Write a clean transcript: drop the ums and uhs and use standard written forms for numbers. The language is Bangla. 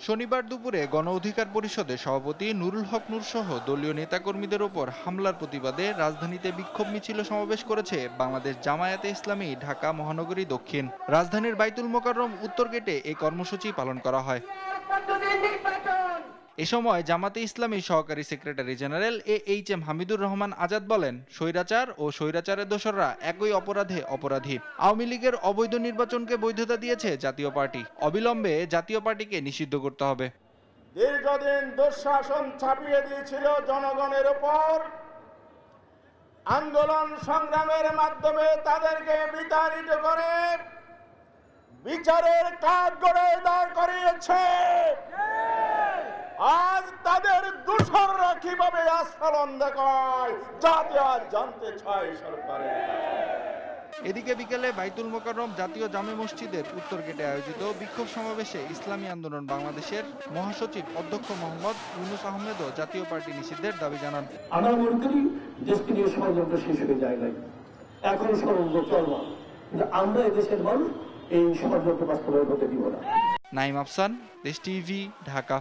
শনিবার দুপুরে গণ অধিকার পরিষদের সভাপতি নুরুল হক নূর সহ দলীয় নেতাকর্মীদের ওপর হামলার প্রতিবাদে রাজধানীতে বিক্ষোভ মিছিল সমাবেশ করেছে বাংলাদেশ জামায়াতে ইসলামী ঢাকা মহানগরী দক্ষিণ। রাজধানীর বাইতুল মোকাররম উত্তর গেটে এই কর্মসূচি পালন করা হয়। এ সময় জামাতে ইসলামী সহকারী secretary general AHM Hamidur Rahman Azad বলেন, স্বৈরাচার ও স্বৈরাচারের দোসররা একই অপরাধে অপরাধী। আওয়ামী লীগের অবৈধ নির্বাচনকে বৈধতা দিয়েছে জাতীয় পার্টি, অবিলম্বে জাতীয় পার্টিকে নিষিদ্ধ করতে হবে। দীর্ঘদিন দুঃশাসন চাপিয়ে দিয়েছিল জনগণের উপর, আন্দোলন সংগ্রামের মাধ্যমে তাদেরকে বিতাড়িত করে বিচারের কাঠগড়ায় দাঁড় করিয়েছে। আজ তাদের দোসররা কিভাবে আস্ফালন দেখায় যাতে আজ জানতে চায় সরকারের। এদিকে বিকেলে বাইতুল মোকাররম জাতীয় জামে মসজিদের উত্তর গেটে আয়োজিত বিক্ষোভ সমাবেশে ইসলামী আন্দোলন বাংলাদেশের মহাসচিব অধ্যক্ষ মোহাম্মদ ইউনুস আহমেদও জাতীয় পার্টি নিষিদ্ধের দাবি জানান। আমরা মনে করি দেশকে নিয়ে ষড়যন্ত্র শেষ হয়ে যায় নাই, এখন ষড়যন্ত্র চলমান, কিন্তু আমরা এদেশের মানুষ এই ষড়যন্ত্র বাস্তবায়ন হতে দিব না। নাইম আফসান, দেশ টিভি, ঢাকা।